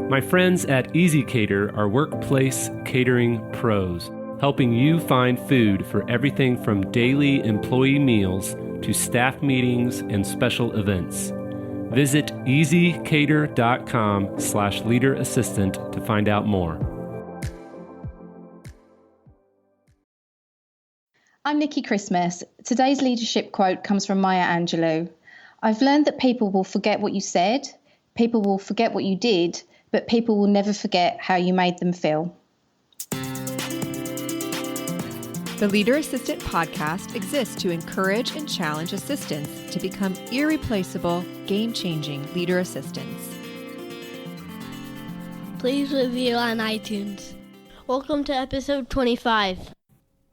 My friends at Easy Cater are workplace catering pros, helping you find food for everything from daily employee meals to staff meetings and special events. Visit easycater.com/leaderassistant to find out more. I'm Nicky Christmas. Today's leadership quote comes from Maya Angelou. I've learned that people will forget what you said, people will forget what you did, but people will never forget how you made them feel. The Leader Assistant podcast exists to encourage and challenge assistants to become irreplaceable, game-changing leader assistants. Please review on iTunes. Welcome to episode 25.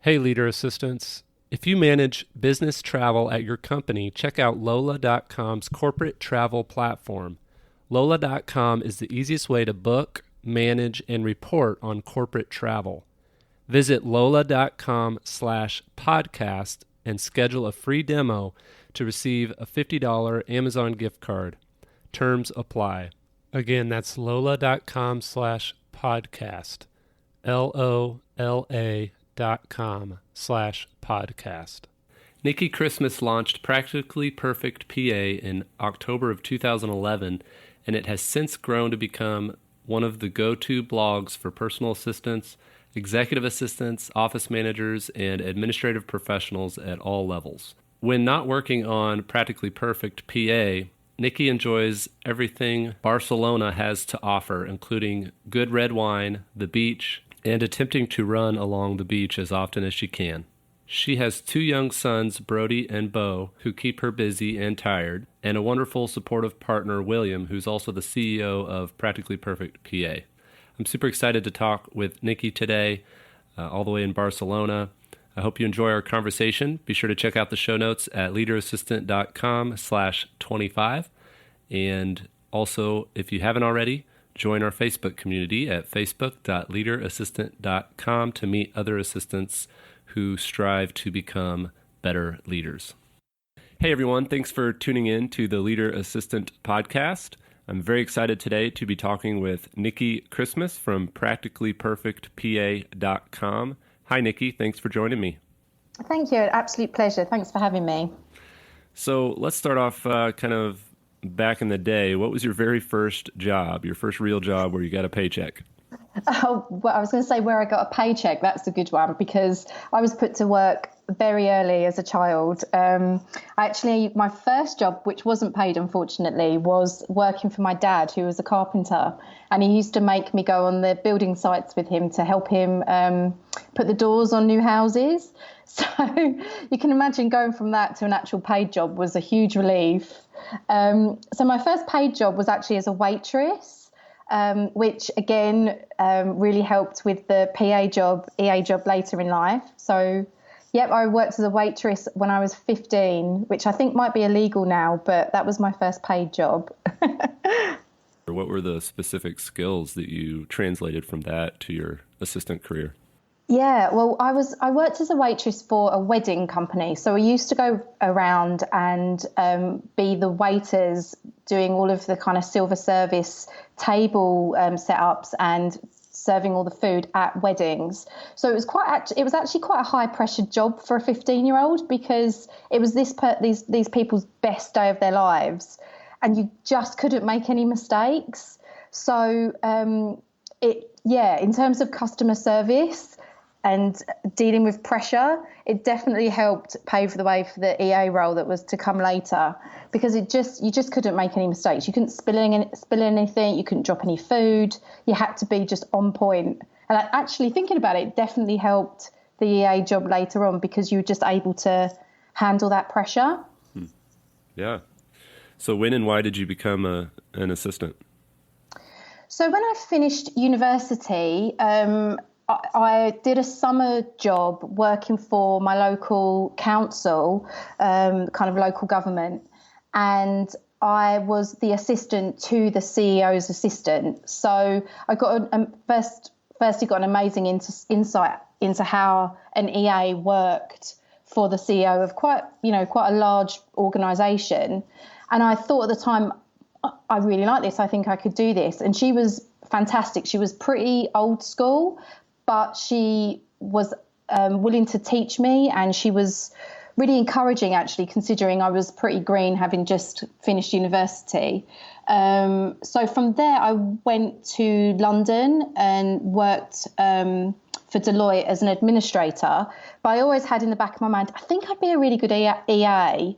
Hey, leader assistants. If you manage business travel at your company, check out Lola.com's corporate travel platform. Lola.com is the easiest way to book, manage, and report on corporate travel. Visit Lola.com/podcast and schedule a free demo to receive a $50 Amazon gift card. Terms apply. Again, that's Lola.com/podcast. LOLA.com/podcast. Nicky Christmas launched Practically Perfect PA in October of 2011, and it has since grown to become one of the go-to blogs for personal assistants, executive assistants, office managers, and administrative professionals at all levels. When not working on Practically Perfect PA, Nicky enjoys everything Barcelona has to offer, including good red wine, the beach, and attempting to run along the beach as often as she can. She has 2 young sons, Brody and Bo, who keep her busy and tired, and a wonderful supportive partner, William, who's also the CEO of Practically Perfect PA. I'm super excited to talk with Nicky today, all the way in Barcelona. I hope you enjoy our conversation. Be sure to check out the show notes at leaderassistant.com/25. And also, if you haven't already, join our Facebook community at facebook.leaderassistant.com to meet other assistants who strive to become better leaders. Hey everyone, thanks for tuning in to the Leader Assistant podcast. I'm very excited today to be talking with Nicky Christmas from practicallyperfectpa.com. Hi Nicky, thanks for joining me. Thank you, absolute pleasure. Thanks for having me. So let's start off kind of back in the day. What was your very first job, your first real job where you got a paycheck? Oh, well, I was going to say where I got a paycheck. That's a good one because I was put to work very early as a child. My first job, which wasn't paid, unfortunately, was working for my dad, who was a carpenter. And he used to make me go on the building sites with him to help him put the doors on new houses. So you can imagine going from that to an actual paid job was a huge relief. So my first paid job was actually as a waitress. Which again really helped with the PA job, EA job later in life. So, I worked as a waitress when I was 15, which I think might be illegal now, but that was my first paid job. What were the specific skills that you translated from that to your assistant career? Yeah, well, I worked as a waitress for a wedding company. So I used to go around and be the waiters doing all of the kind of silver service table setups and serving all the food at weddings. So it was actually quite a high pressure job for a 15-year-old because it was these people's best day of their lives, and you just couldn't make any mistakes. So in terms of customer service and dealing with pressure, it definitely helped pave the way for the EA role that was to come later, because you just couldn't make any mistakes. You couldn't spill anything. You couldn't drop any food. You had to be just on point. And actually thinking about it, definitely helped the EA job later on because you were just able to handle that pressure. Yeah. So when and why did you become an assistant? So when I finished university, I did a summer job working for my local council, kind of local government, and I was the assistant to the CEO's assistant. So I got firstly got an amazing insight into how an EA worked for the CEO of quite a large organisation. And I thought at the time I really like this. I think I could do this. And she was fantastic. She was pretty old school, but she was willing to teach me, and she was really encouraging, actually, considering I was pretty green, having just finished university. So from there, I went to London and worked for Deloitte as an administrator. But I always had in the back of my mind, I think I'd be a really good EA.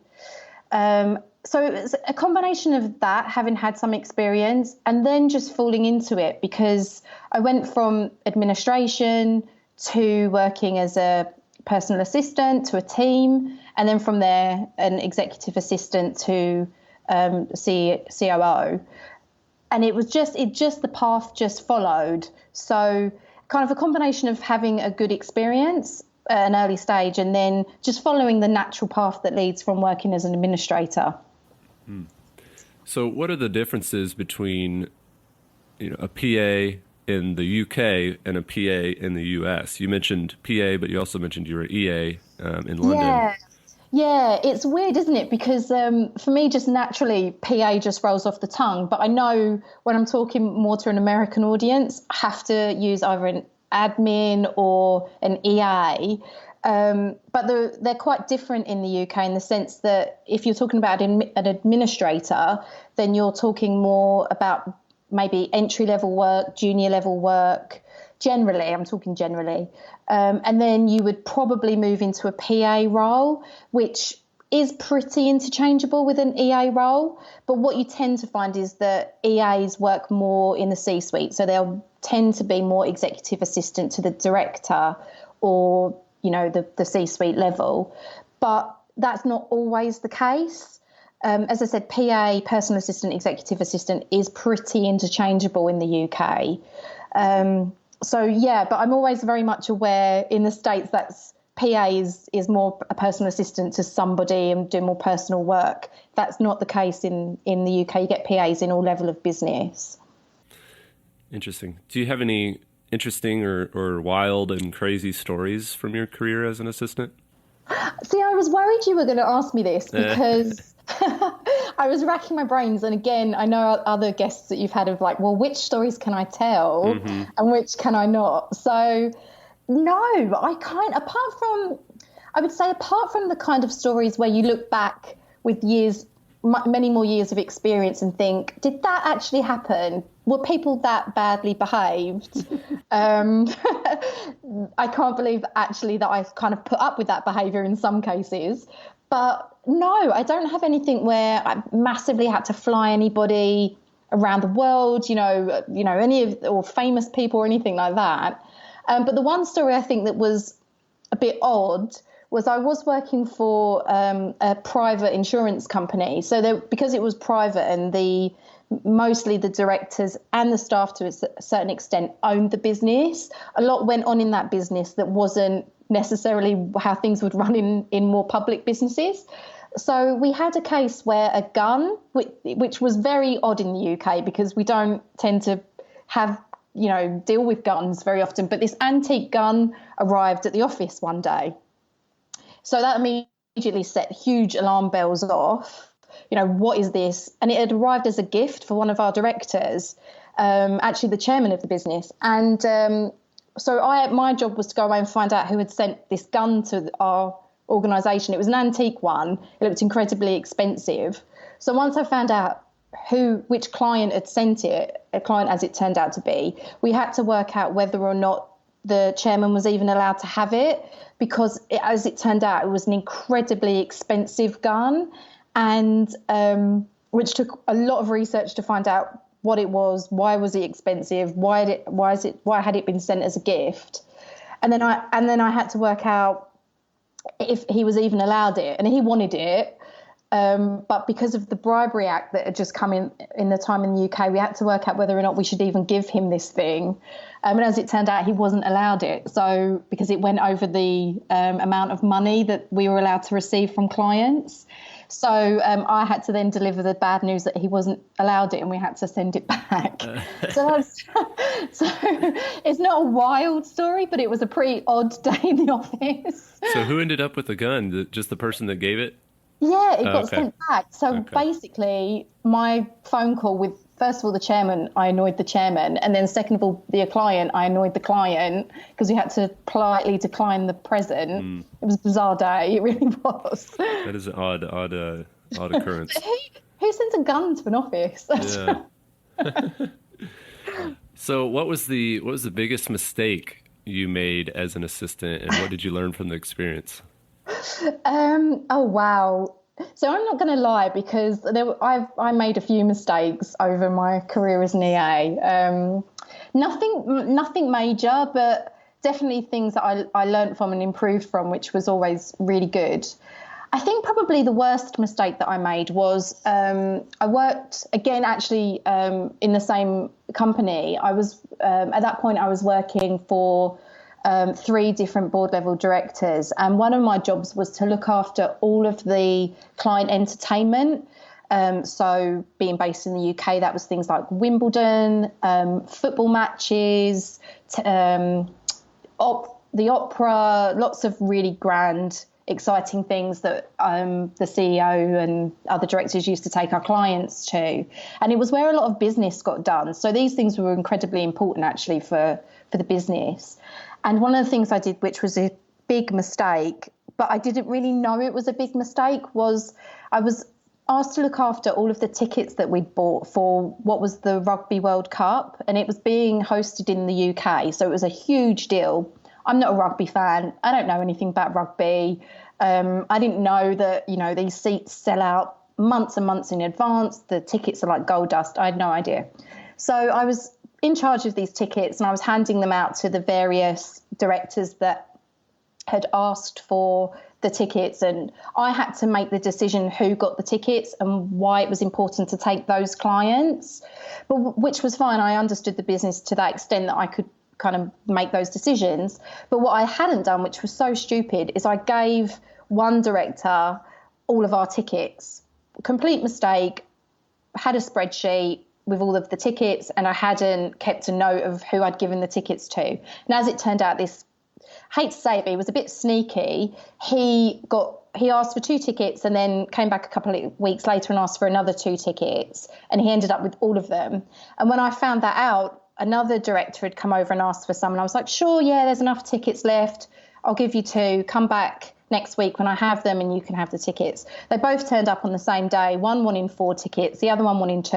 So it was a combination of that, having had some experience, and then just falling into it, because I went from administration to working as a personal assistant to a team, and then from there an executive assistant to COO. And it was just the path just followed. So kind of a combination of having a good experience at an early stage, and then just following the natural path that leads from working as an administrator. So what are the differences between, a PA in the UK and a PA in the US? You mentioned PA, but you also mentioned you were EA in London. Yeah, it's weird, isn't it? Because for me, just naturally, PA just rolls off the tongue. But I know when I'm talking more to an American audience, I have to use either an admin or an EA. But they're quite different in the UK, in the sense that if you're talking about an administrator, then you're talking more about maybe entry-level work, junior-level work. Generally, I'm talking generally. And then you would probably move into a PA role, which is pretty interchangeable with an EA role. But what you tend to find is that EAs work more in the C-suite. So they'll tend to be more executive assistant to the director, or the C-suite level. But that's not always the case. As I said, PA, personal assistant, executive assistant, is pretty interchangeable in the UK. But I'm always very much aware in the States that's PA is more a personal assistant to somebody and doing more personal work. That's not the case in the UK. You get PAs in all level of business. Interesting. Do you have any interesting or wild and crazy stories from your career as an assistant? See, I was worried you were going to ask me this, because I was racking my brains. And again, I know other guests that you've had of like, well, which stories can I tell and which can I not? So no, I would say apart from the kind of stories where you look back with many more years of experience and think, did that actually happen? Were people that badly behaved? I can't believe actually that I've kind of put up with that behaviour in some cases. But no, I don't have anything where I massively had to fly anybody around the world, or famous people or anything like that. But the one story I think that was a bit odd was I was working for a private insurance company. So because it was private, and mostly the directors and the staff to a certain extent owned the business, a lot went on in that business that wasn't necessarily how things would run in more public businesses. So we had a case where a gun, which was very odd in the UK because we don't tend to have, deal with guns very often, but this antique gun arrived at the office one day. So that immediately set huge alarm bells off. What is this? And it had arrived as a gift for one of our directors, actually the chairman of the business. And so my job was to go away and find out who had sent this gun to our organisation. It was an antique one. It looked incredibly expensive. So once I found out which client had sent it, a client as it turned out to be, we had to work out whether or not the chairman was even allowed to have it, because as it turned out, it was an incredibly expensive gun, and which took a lot of research to find out what it was, why was it expensive, why had it been sent as a gift, and then I had to work out if he was even allowed it, and he wanted it, but because of the bribery act that had just come in the time in the UK, we had to work out whether or not we should even give him this thing, and as it turned out, he wasn't allowed it, so because it went over the amount of money that we were allowed to receive from clients. So I had to then deliver the bad news that he wasn't allowed it, and we had to send it back. So it's not a wild story, but it was a pretty odd day in the office. So who ended up with the gun? Just the person that gave it? Yeah, it got Okay. sent back. So basically, my phone call with, first of all, the chairman, I annoyed the chairman. And then second of all, the client, I annoyed the client because we had to politely decline the present. It was a bizarre day. It really was. That is an odd occurrence. Who sends a gun to an office? Yeah. So what was the biggest mistake you made as an assistant, and what did you learn from the experience? Oh, wow. So I'm not going to lie, because I made a few mistakes over my career as an EA. Nothing major, but definitely things that I learned from and improved from, which was always really good. I think probably the worst mistake that I made was I worked again, actually, in the same company. I was at that point I was working for 3 different board level directors, and one of my jobs was to look after all of the client entertainment. So being based in the UK, that was things like Wimbledon, football matches, the opera, lots of really grand, exciting things that the CEO and other directors used to take our clients to. And it was where a lot of business got done. So these things were incredibly important, actually, for the business. And one of the things I did, which was a big mistake, but I didn't really know it was a big mistake, was I was asked to look after all of the tickets that we'd bought for what was the Rugby World Cup, and it was being hosted in the UK. So it was a huge deal. I'm not a rugby fan. I don't know anything about rugby. I didn't know that, these seats sell out months and months in advance. The tickets are like gold dust. I had no idea. So I was in charge of these tickets, and I was handing them out to the various directors that had asked for the tickets, and I had to make the decision who got the tickets and why it was important to take those clients, but which was fine. I understood the business to that extent that I could kind of make those decisions. But what I hadn't done, which was so stupid, is I gave one director all of our tickets. Complete mistake. Had a spreadsheet with all of the tickets, and I hadn't kept a note of who I'd given the tickets to. And as it turned out, this, hate to say it, but he was a bit sneaky. He asked for 2 tickets and then came back a couple of weeks later and asked for another 2 tickets, and he ended up with all of them. And when I found that out, another director had come over and asked for some, and I was like, sure, yeah, there's enough tickets left. I'll give you 2. Come back next week when I have them and you can have the tickets. They both turned up on the same day. One wanting 4 tickets, the other one wanting 2,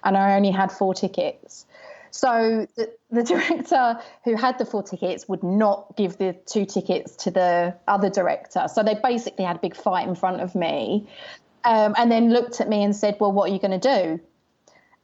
and I only had 4 tickets. So the director who had the 4 tickets would not give the 2 tickets to the other director. So they basically had a big fight in front of me, and then looked at me and said, well, what are you going to do?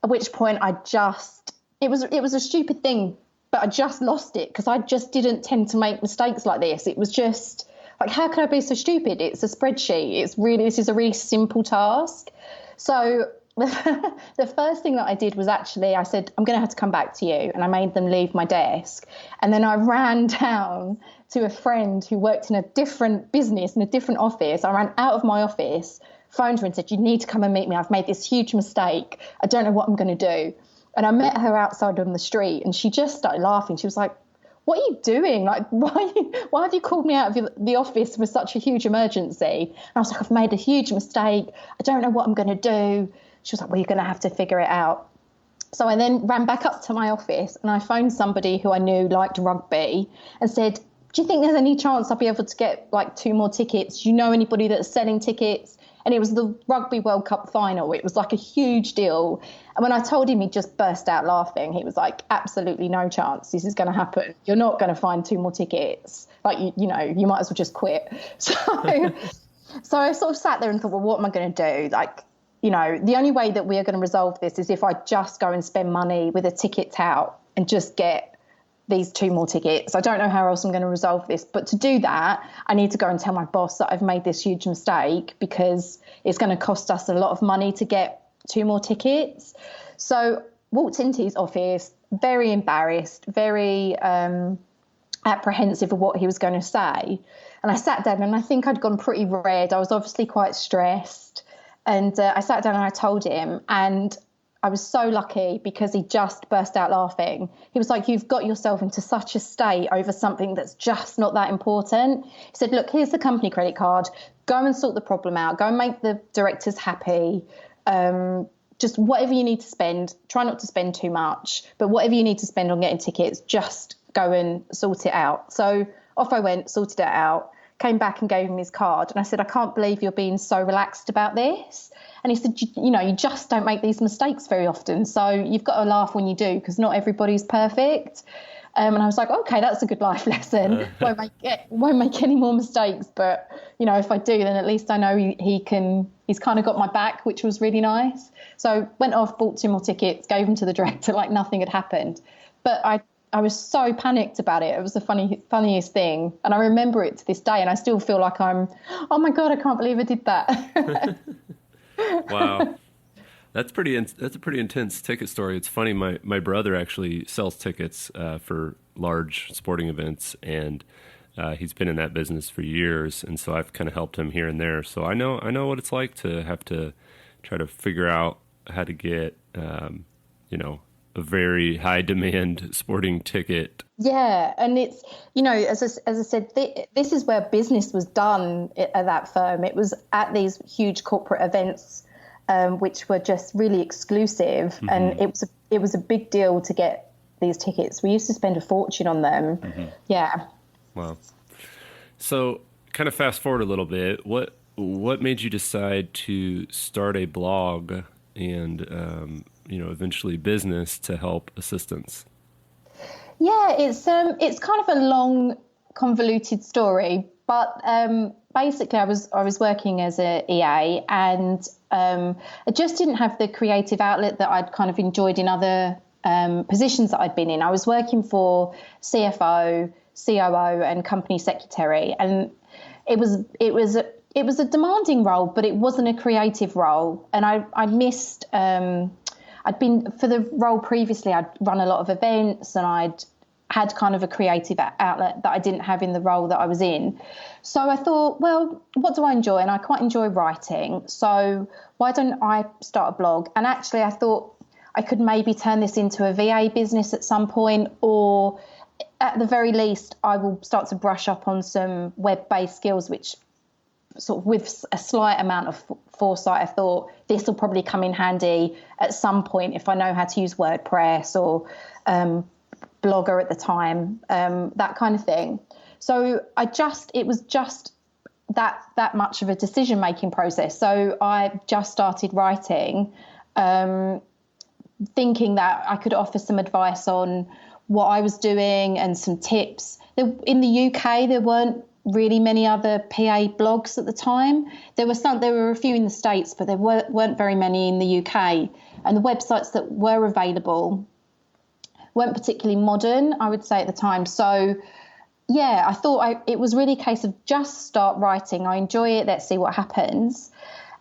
At which point it was a stupid thing, but I just lost it because I just didn't tend to make mistakes like this. It was just like, how could I be so stupid? It's a spreadsheet. This is a really simple task. So the first thing that I did was I said, I'm going to have to come back to you. And I made them leave my desk. And then I ran down to a friend who worked in a different business, in a different office. I ran out of my office, phoned her and said, you need to come and meet me. I've made this huge mistake. I don't know what I'm going to do. And I met her outside on the street, and she just started laughing. She was like, what are you doing? Like, why have you called me out of the office for such a huge emergency? And I was like, I've made a huge mistake. I don't know what I'm going to do. She was like, well, you're going to have to figure it out. So I then ran back up to my office, and I phoned somebody who I knew liked rugby and said, do you think there's any chance I'll be able to get like 2 more tickets? Do you know anybody that's selling tickets? And it was the Rugby World Cup final. It was like a huge deal. And when I told him, he just burst out laughing. He was like, absolutely no chance this is going to happen. You're not going to find 2 more tickets. Like, you might as well just quit. So I sort of sat there and thought, well, what am I going to do? Like, the only way that we are going to resolve this is if I just go and spend money with a ticket tout and just get these 2 more tickets. I don't know how else I'm going to resolve this. But to do that, I need to go and tell my boss that I've made this huge mistake because it's going to cost us a lot of money to get 2 more tickets. So walked into his office, very embarrassed, very apprehensive of what he was going to say. And I sat down, and I think I'd gone pretty red. I was obviously quite stressed. And I sat down and I told him, and I was so lucky because he just burst out laughing. He was like, you've got yourself into such a state over something that's just not that important. He said, look, here's the company credit card. go and sort the problem out, go and make the directors happy. Just whatever you need to spend, try not to spend too much, but whatever you need to spend on getting tickets, just go and sort it out. So off I went, sorted it out, came back and gave him his card. And I said, I can't believe you're being so relaxed about this. And he said, you just don't make these mistakes very often. So you've got to laugh when you do, because not everybody's perfect. And I was like, okay, that's a good life lesson. Won't make any more mistakes. But, if I do, then at least I know he's kind of got my back, which was really nice. So went off, bought 2 more tickets, gave them to the director like nothing had happened. But I was so panicked about it. It was the funniest thing. And I remember it to this day. And I still feel like oh my God, I can't believe I did that. Wow. That's a pretty intense ticket story. It's funny. My brother actually sells tickets for large sporting events, and he's been in that business for years. And so I've kind of helped him here and there. So I know what it's like to have to try to figure out how to get, a very high demand sporting ticket. Yeah. And it's, as I said, this is where business was done at that firm. It was at these huge corporate events, which were just really exclusive. Mm-hmm. And it was a big deal to get these tickets. We used to spend a fortune on them. Mm-hmm. Yeah. Wow. So kind of fast forward a little bit. What made you decide to start a blog and, eventually business to help assistants? Yeah, it's kind of a long, convoluted story, but basically I was working as a EA, and I just didn't have the creative outlet that I'd kind of enjoyed in other positions that I'd been in. I was working for CFO, COO, and company secretary, and it was a demanding role, but it wasn't a creative role, and I missed. I'd been, for the role previously, I'd run a lot of events, and I'd had kind of a creative outlet that I didn't have in the role that I was in. So I thought, well, what do I enjoy? And I quite enjoy writing. So why don't I start a blog? And actually I thought I could maybe turn this into a VA business at some point, or at the very least, I will start to brush up on some web-based skills, which sort of with a slight amount of foresight, I thought this will probably come in handy at some point if I know how to use WordPress or Blogger at the time, that kind of thing. So it was just that much of a decision-making process. So I just started writing, thinking that I could offer some advice on what I was doing and some tips. In the UK, there weren't really many other PA blogs at the time. There were a few in the States, but there weren't very many in the UK. And the websites that were available weren't particularly modern, I would say, at the time. So, yeah, I thought it was really a case of just start writing. I enjoy it. Let's see what happens.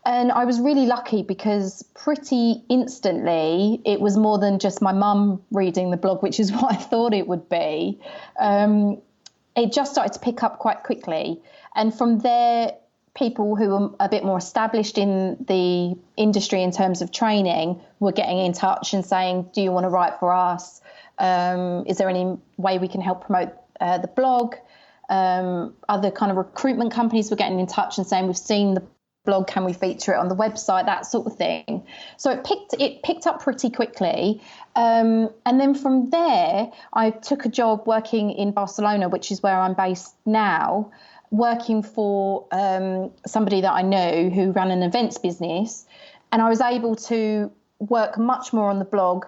And I was really lucky because pretty instantly it was more than just my mum reading the blog, which is what I thought it would be. It just started to pick up quite quickly. And from there, people who were a bit more established in the industry in terms of training were getting in touch and saying, do you want to write for us? Is there any way we can help promote the blog? Other kind of recruitment companies were getting in touch and saying, we've seen the blog, can we feature it on the website, that sort of thing. So it picked up pretty quickly. And then from there, I took a job working in Barcelona, which is where I'm based now, working for somebody that I knew who ran an events business. And I was able to work much more on the blog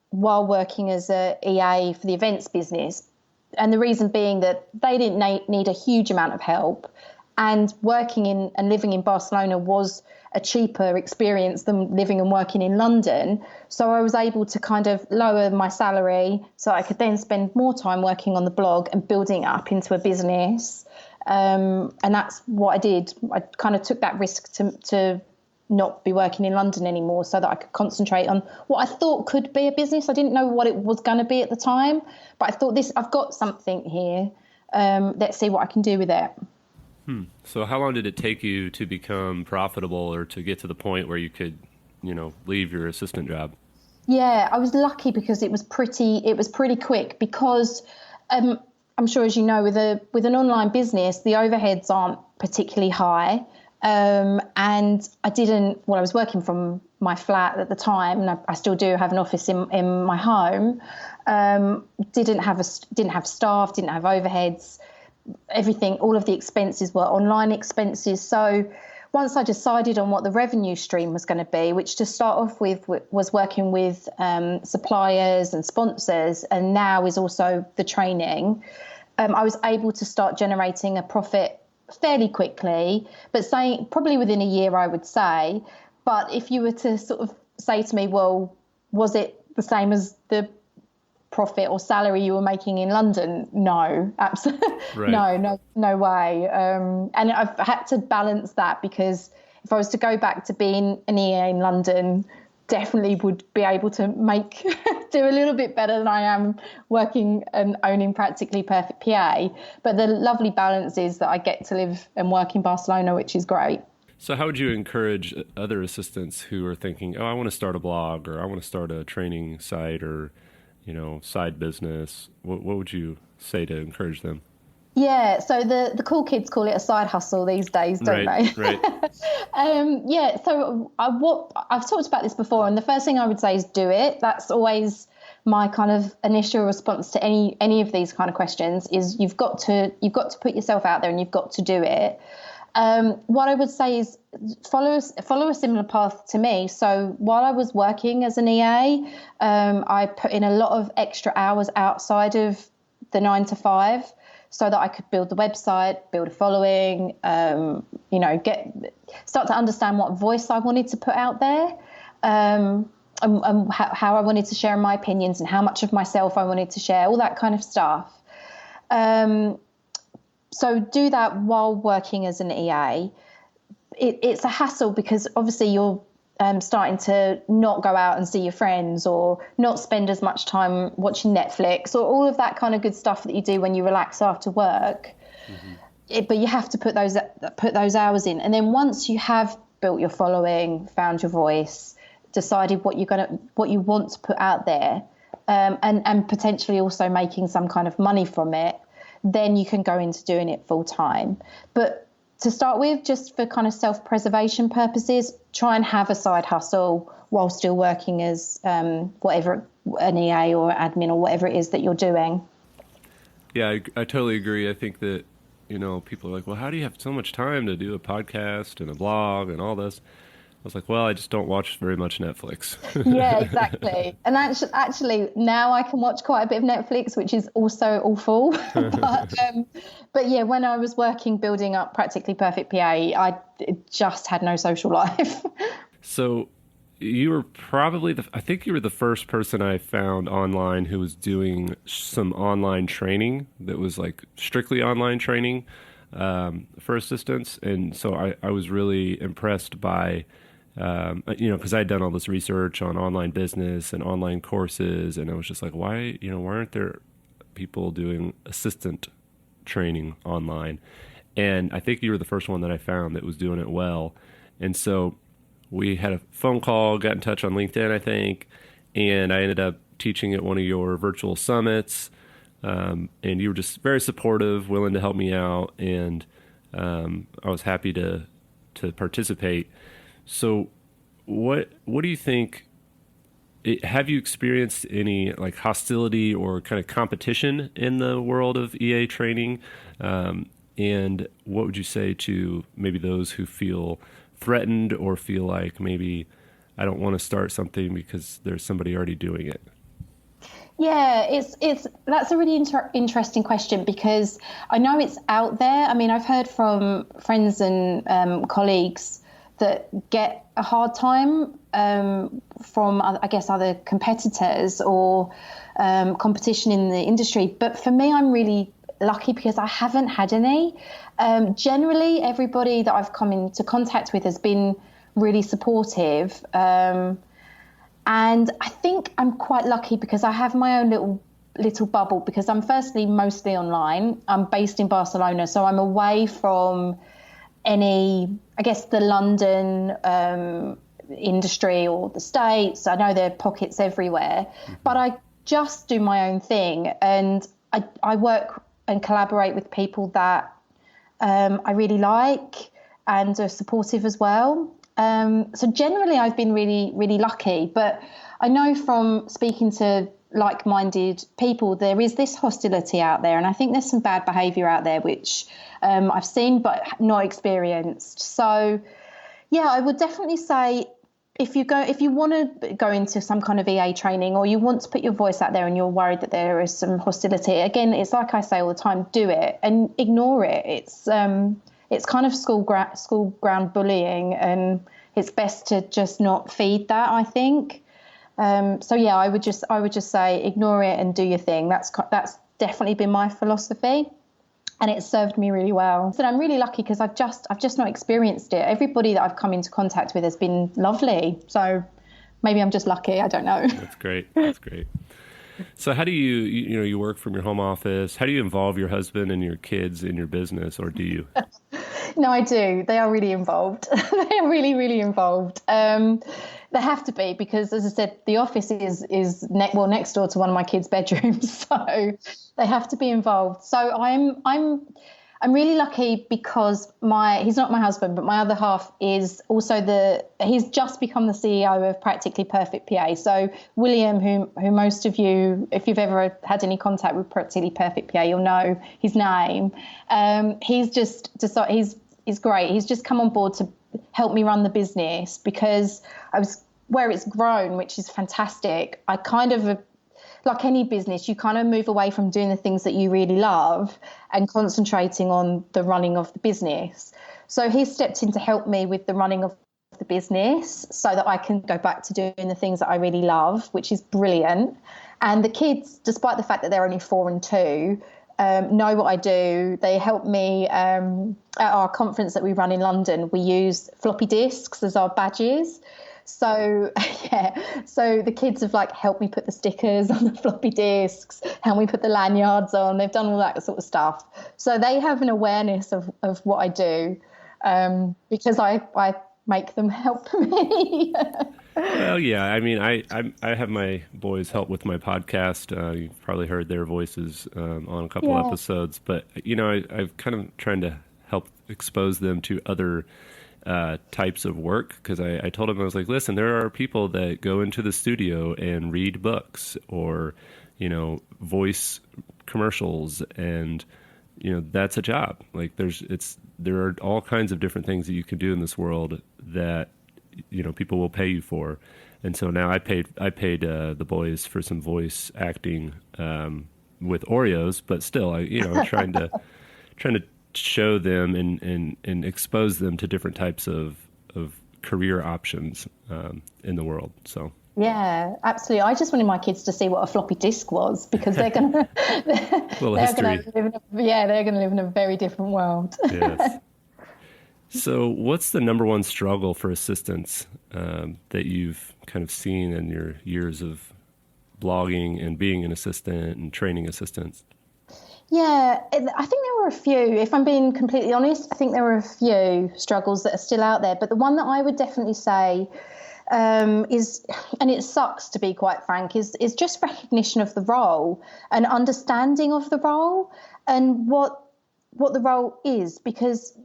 while working as a EA for the events business. And the reason being that they didn't need a huge amount of help. And working in and living in Barcelona was a cheaper experience than living and working in London. So I was able to kind of lower my salary so I could then spend more time working on the blog and building it up into a business. And that's what I did. I kind of took that risk to not be working in London anymore so that I could concentrate on what I thought could be a business. I didn't know what it was going to be at the time, but I thought I've got something here. Let's see what I can do with it. So how long did it take you to become profitable or to get to the point where you could, leave your assistant job? Yeah, I was lucky because it was pretty quick because I'm sure, as you know, with an online business, the overheads aren't particularly high. And I was working from my flat at the time, and I still do have an office in my home. Didn't have staff, didn't have overheads. Everything, all of the expenses were online expenses. So once I decided on what the revenue stream was going to be, which to start off with was working with suppliers and sponsors, and now is also the training, I was able to start generating a profit fairly quickly, but probably within a year, I would say. But if you were to sort of say to me, well, was it the same as the profit or salary you were making in London? No, absolutely. Right. No way. And I've had to balance that, because if I was to go back to being an EA in London, definitely would be able to do a little bit better than I am working and owning Practically Perfect PA. But the lovely balance is that I get to live and work in Barcelona, which is great. So how would you encourage other assistants who are thinking, I want to start a blog, or I want to start a training site, or, side business? What would you say to encourage them? Yeah, so the cool kids call it a side hustle these days, don't they? Right. So I've talked about this before, and the first thing I would say is do it. That's always my kind of initial response to any of these kind of questions. Is you've got to put yourself out there, and you've got to do it. What I would say is follow a similar path to me. So while I was working as an EA, I put in a lot of extra hours outside of the 9 to 5. So that I could build the website, build a following, start to understand what voice I wanted to put out there, and how I wanted to share my opinions, and how much of myself I wanted to share, all that kind of stuff. So do that while working as an EA. It's a hassle, because obviously you're starting to not go out and see your friends, or not spend as much time watching Netflix, or all of that kind of good stuff that you do when you relax after work. Mm-hmm. But you have to put those hours in. And then once you have built your following, found your voice, decided what you want to put out there, and potentially also making some kind of money from it, then you can go into doing it full time. But to start with, just for kind of self-preservation purposes, try and have a side hustle while still working as whatever, an EA or admin or whatever it is that you're doing. Yeah, I totally agree. I think that, people are like, well, how do you have so much time to do a podcast and a blog and all this? I was like, well, I just don't watch very much Netflix. Yeah, exactly. And actually, now I can watch quite a bit of Netflix, which is also awful. But yeah, when I was working building up Practically Perfect PA, I just had no social life. So you were probably I think you were the first person I found online who was doing some online training that was like strictly online training for assistants. And so I was really impressed by because I had done all this research on online business and online courses, and I was just like, why aren't there people doing assistant training online? And I think you were the first one that I found that was doing it well. And so we had a phone call, got in touch on LinkedIn, I think, and I ended up teaching at one of your virtual summits. And you were just very supportive, willing to help me out, and I was happy to participate. So what do you think, have you experienced any like hostility or kind of competition in the world of EA training? And what would you say to maybe those who feel threatened or feel like maybe I don't want to start something because there's somebody already doing it? Yeah, that's a really interesting question, because I know it's out there. I mean, I've heard from friends and colleagues that get a hard time from, I guess, other competitors or competition in the industry. But for me, I'm really lucky because I haven't had any. Generally, everybody that I've come into contact with has been really supportive. And I think I'm quite lucky because I have my own little bubble, because I'm firstly mostly online. I'm based in Barcelona, so I'm away from any, I guess, the London industry or the States. I know there are pockets everywhere, but I just do my own thing, and I work and collaborate with people that I really like. and are supportive as well. So generally I've been really, really lucky, but I know from speaking to like-minded people, there is this hostility out there. And I think there's some bad behaviour out there, which I've seen but not experienced. So yeah, I would definitely say if you want to go into some kind of EA training, or you want to put your voice out there and you're worried that there is some hostility, again, it's like I say all the time, do it and ignore it. It's kind of school ground bullying, and it's best to just not feed that, I think. So yeah, I would just say ignore it and do your thing. That's definitely been my philosophy, and it's served me really well. So I'm really lucky because I've just not experienced it. Everybody that I've come into contact with has been lovely. So maybe I'm just lucky. I don't know. That's great. That's great. So how do you work from your home office? How do you involve your husband and your kids in your business, or do you? No, I do. They are really involved. They are really, really involved. They have to be, because, as I said, the office is next door to one of my kids' bedrooms, so they have to be involved. So I'm really lucky because he's not my husband, but my other half is also he's just become the CEO of Practically Perfect PA. So William, who most of you, if you've ever had any contact with Practically Perfect PA, you'll know his name. He's just decided he's great. He's just come on board to help me run the business, because where it's grown, which is fantastic. I kind of, like any business, you kind of move away from doing the things that you really love and concentrating on the running of the business. So he stepped in to help me with the running of the business so that I can go back to doing the things that I really love, which is brilliant. And the kids, despite the fact that they're only 4 and 2, know what I do. They help me at our conference that we run in London. We use floppy disks as our badges. So so the kids have helped me put the stickers on the floppy disks, helped me put the lanyards on. They've done all that sort of stuff. So they have an awareness of what I do, because I make them help me. Well, yeah. I mean, I have my boys help with my podcast. You've probably heard their voices on a couple episodes, but I've kind of trying to help expose them to other types of work, because I told him, I was like, listen, there are people that go into the studio and read books or voice commercials, and that's a job. There are all kinds of different things that you can do in this world that people will pay you for. And so now I paid the boys for some voice acting with Oreos, but still I'm trying to show them and expose them to different types of career options in the world. So yeah, absolutely. I just wanted my kids to see what a floppy disk was, because they're going to live in a very different world. Yes. So what's the number one struggle for assistants that you've kind of seen in your years of blogging and being an assistant and training assistants? Yeah, I think there were a few. If I'm being completely honest, I think there were a few struggles that are still out there. But the one that I would definitely say is, and it sucks to be quite frank, is just recognition of the role and understanding of the role and what the role is. Because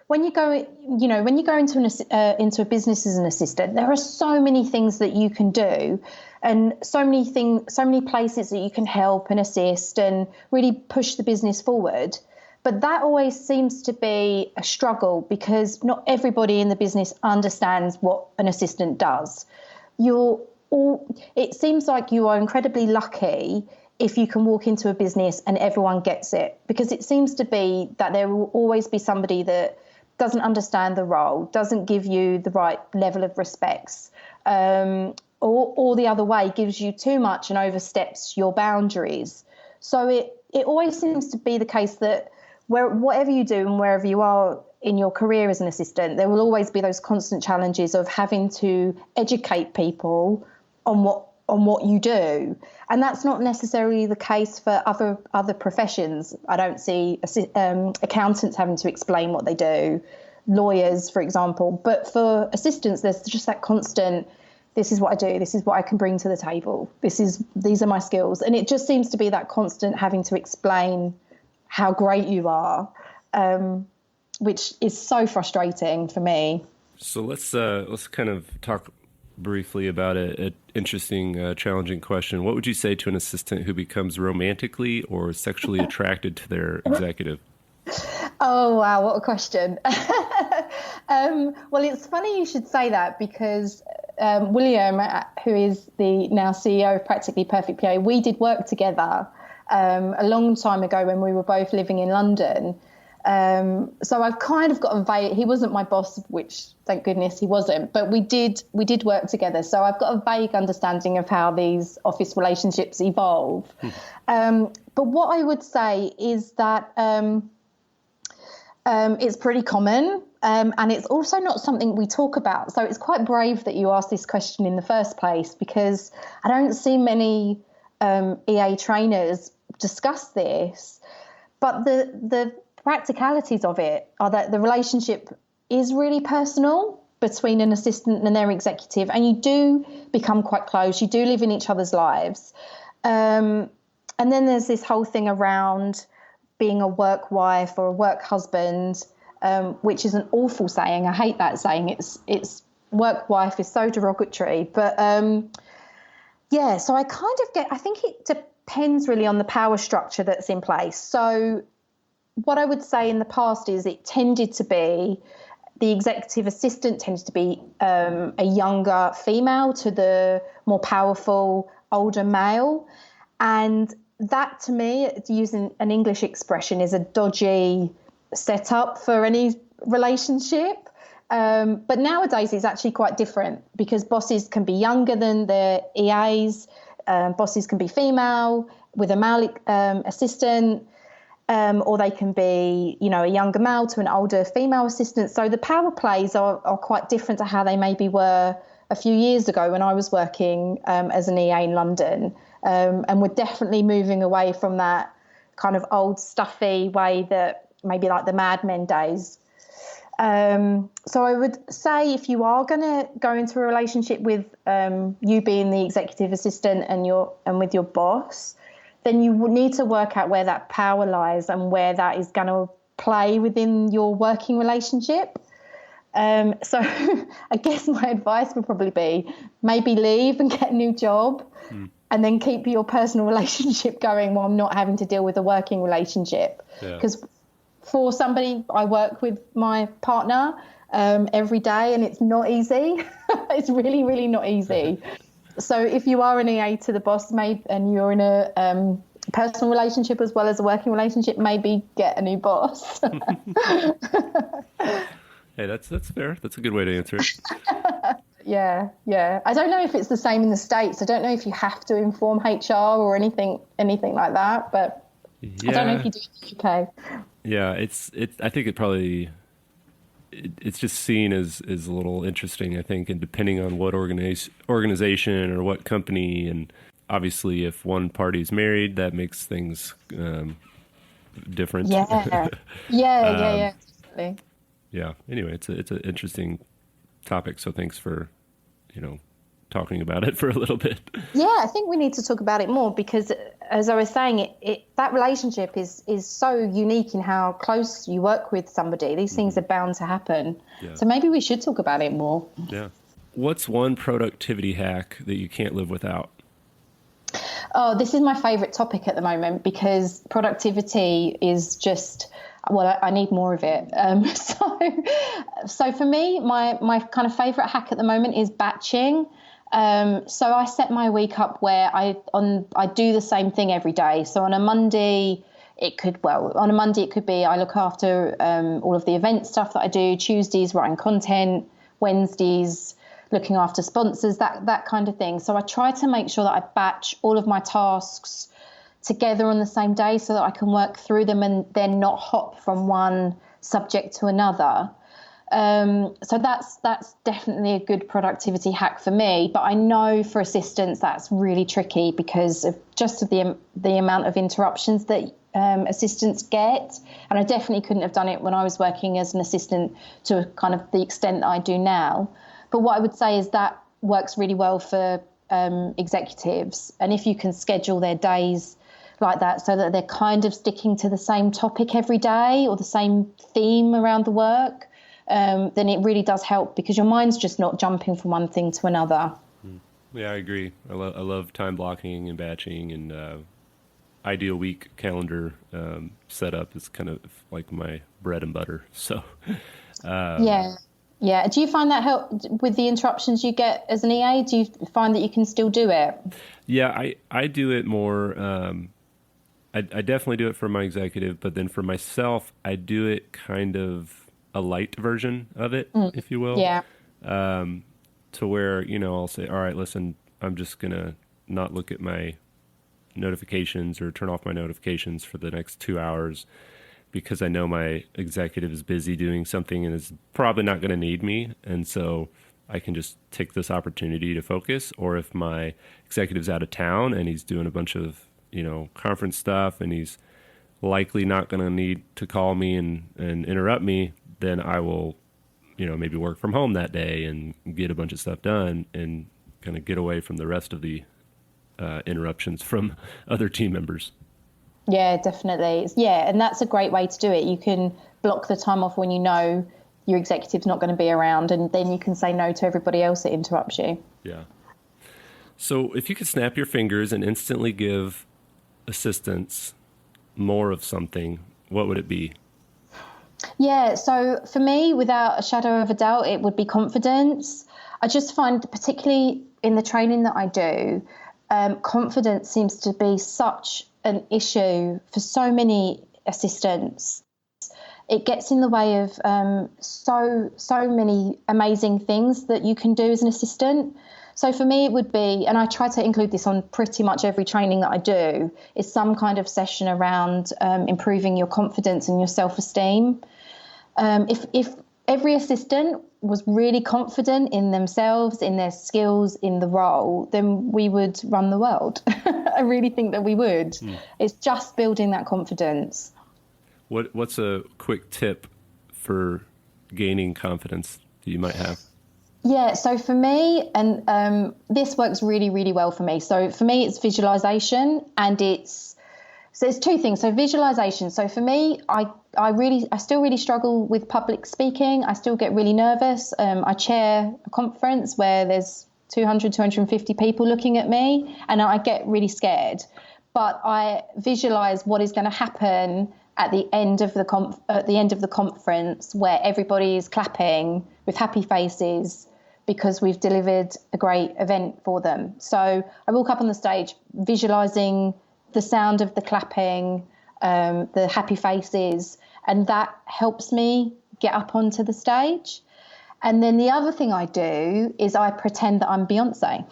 when you go into a business as an assistant, there are so many things that you can do, and so many places that you can help and assist and really push the business forward. But that always seems to be a struggle, because not everybody in the business understands what an assistant does. It seems like you are incredibly lucky if you can walk into a business and everyone gets it, because it seems to be that there will always be somebody that doesn't understand the role, doesn't give you the right level of respects, or the other way, gives you too much and oversteps your boundaries. So it always seems to be the case that whatever you do and wherever you are in your career as an assistant, there will always be those constant challenges of having to educate people on what you do. And that's not necessarily the case for other professions. I don't see accountants having to explain what they do, lawyers, for example. But for assistants, there's just that constant, this is what I do, this is what I can bring to the table, these are my skills. And it just seems to be that constant having to explain how great you are. which is so frustrating for me. So let's kind of talk briefly about an interesting, challenging question. What would you say to an assistant who becomes romantically or sexually attracted to their executive? Oh, wow, what a question. Well, it's funny you should say that because William, who is the now CEO of Practically Perfect PA, we did work together a long time ago when we were both living in London. So I've kind of got a vague, he wasn't my boss, which thank goodness he wasn't, but we did work together. So I've got a vague understanding of how these office relationships evolve. But what I would say is that it's pretty common, and it's also not something we talk about. So it's quite brave that you asked this question in the first place, because I don't see many EA trainers discuss this. But the practicalities of it are that the relationship is really personal between an assistant and their executive, and you do become quite close. You do live in each other's lives. And then there's this whole thing around being a work wife or a work husband, which is an awful saying. I hate that saying. It's work wife is so derogatory. But yeah, so I think it depends really on the power structure that's in place. So what I would say in the past is it tended to be the executive assistant tended to be a younger female to the more powerful older male. And that, to me, using an English expression, is a dodgy setup for any relationship. But nowadays it's actually quite different, because bosses can be younger than their EAs. Bosses can be female with a male assistant. Or they can be, a younger male to an older female assistant. So the power plays are quite different to how they maybe were a few years ago when I was working as an EA in London. And we're definitely moving away from that kind of old stuffy way that maybe like the Mad Men days. So I would say if you are going to go into a relationship with you being the executive assistant and with your boss, then you would need to work out where that power lies and where that is going to play within your working relationship. So I guess my advice would probably be maybe leave and get a new job and then keep your personal relationship going while not having to deal with a working relationship. Because for somebody, I work with my partner every day, and it's not easy. It's really, really not easy. So if you are an EA to the boss, and you're in a personal relationship as well as a working relationship, maybe get a new boss. Hey, that's fair. That's a good way to answer it. Yeah. I don't know if it's the same in the States. I don't know if you have to inform HR or anything like that, but I don't know if you do in the UK. Yeah, I think it probably it's just seen as a little interesting, I think, and depending on what organization or what company, and obviously if one party's married, that makes things different. Yeah, definitely. Yeah. Anyway, it's an interesting topic, so thanks for talking about it for a little bit. Yeah, I think we need to talk about it more because, as I was saying, that relationship is so unique in how close you work with somebody. These things are bound to happen. Yeah. So maybe we should talk about it more. Yeah. What's one productivity hack that you can't live without? Oh, this is my favorite topic at the moment because productivity is just, well, I need more of it. So for me, my kind of favorite hack at the moment is batching. So I set my week up where I do the same thing every day. So on a Monday, it could be I look after all of the event stuff that I do. Tuesdays, writing content. Wednesdays, looking after sponsors, that kind of thing. So I try to make sure that I batch all of my tasks together on the same day so that I can work through them and then not hop from one subject to another. So that's definitely a good productivity hack for me. But I know for assistants that's really tricky because of the amount of interruptions that assistants get. And I definitely couldn't have done it when I was working as an assistant to kind of the extent that I do now. But what I would say is that works really well for executives. And if you can schedule their days like that, so that they're kind of sticking to the same topic every day or the same theme around the work, then it really does help, because your mind's just not jumping from one thing to another. Yeah, I agree. I love time blocking and batching, and ideal week calendar setup is kind of like my bread and butter. So yeah. Do you find that help with the interruptions you get as an EA? Do you find that you can still do it? Yeah, I do it more. I definitely do it for my executive, but then for myself, I do it kind of a light version of it, if you will. Yeah. To where, I'll say, all right, listen, I'm just going to not look at my notifications or turn off my notifications for the next 2 hours, because I know my executive is busy doing something and is probably not going to need me. And so I can just take this opportunity to focus. Or if my executive's out of town and he's doing a bunch of, conference stuff, and he's likely not going to need to call me and interrupt me, then I will, maybe work from home that day and get a bunch of stuff done and kind of get away from the rest of the interruptions from other team members. Yeah, definitely. Yeah, and that's a great way to do it. You can block the time off when you know your executive's not going to be around, and then you can say no to everybody else that interrupts you. Yeah. So if you could snap your fingers and instantly give assistants more of something, what would it be? Yeah, so for me, without a shadow of a doubt, it would be confidence. I just find, particularly in the training that I do, confidence seems to be such an issue for so many assistants. It gets in the way of so many amazing things that you can do as an assistant. So for me, it would be, and I try to include this on pretty much every training that I do, is some kind of session around improving your confidence and your self-esteem. If every assistant was really confident in themselves, in their skills, in the role, then we would run the world. I really think that we would. It's just building that confidence. What's a quick tip for gaining confidence that you might have? Yeah, so for me, and this works really, really well for me. So for me, it's visualization, and there's two things. So visualization. So for me, I still really struggle with public speaking. I still get really nervous. I chair a conference where there's 250 people looking at me, and I get really scared. But I visualize what is going to happen at the end of the conference, where everybody is clapping with happy faces because we've delivered a great event for them. So I walk up on the stage visualizing the sound of the clapping, the happy faces, and that helps me get up onto the stage. And then the other thing I do is I pretend that I'm Beyoncé,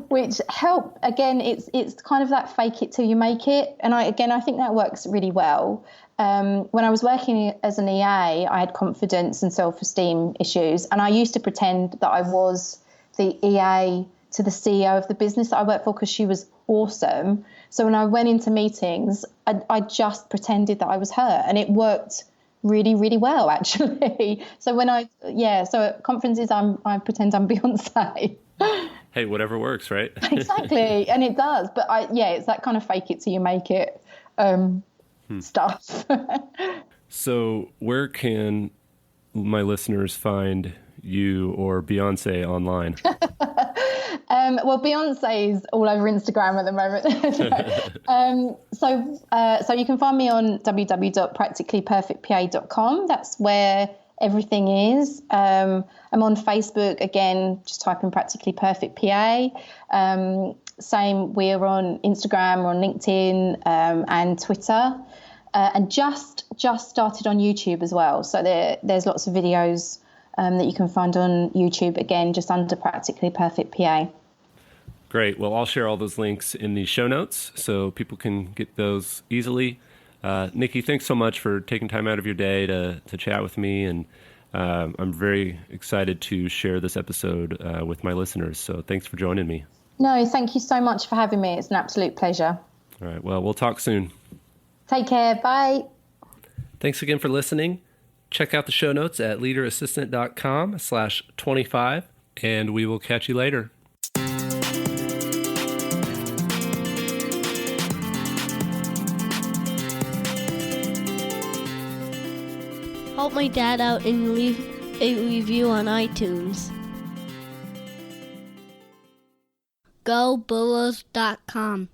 which help. Again, it's kind of that fake it till you make it. And I think that works really well. When I was working as an EA, I had confidence and self-esteem issues, and I used to pretend that I was the EA to the CEO of the business that I worked for, because she was awesome. So when I went into meetings, I just pretended that I was her, and it worked really, really well, actually. So so at conferences, I pretend I'm Beyonce. Hey, whatever works, right? Exactly, and it does. But it's that kind of fake it till you make it stuff. So where can my listeners find you or Beyonce online? Well, Beyonce is all over Instagram at the moment. So you can find me on www.practicallyperfectpa.com. That's where everything is. I'm on Facebook, again, just type in Practically Perfect PA. Same, we're on Instagram, we're on LinkedIn, and Twitter. And just started on YouTube as well. So there's lots of videos that you can find on YouTube, again, just under Practically Perfect PA. Great. Well, I'll share all those links in the show notes so people can get those easily. Nicky, thanks so much for taking time out of your day to chat with me. And I'm very excited to share this episode with my listeners. So thanks for joining me. No, thank you so much for having me. It's an absolute pleasure. All right. Well, we'll talk soon. Take care. Bye. Thanks again for listening. Check out the show notes at leaderassistant.com/25, and we will catch you later. Help my dad out and leave a review on iTunes. GoBulls.com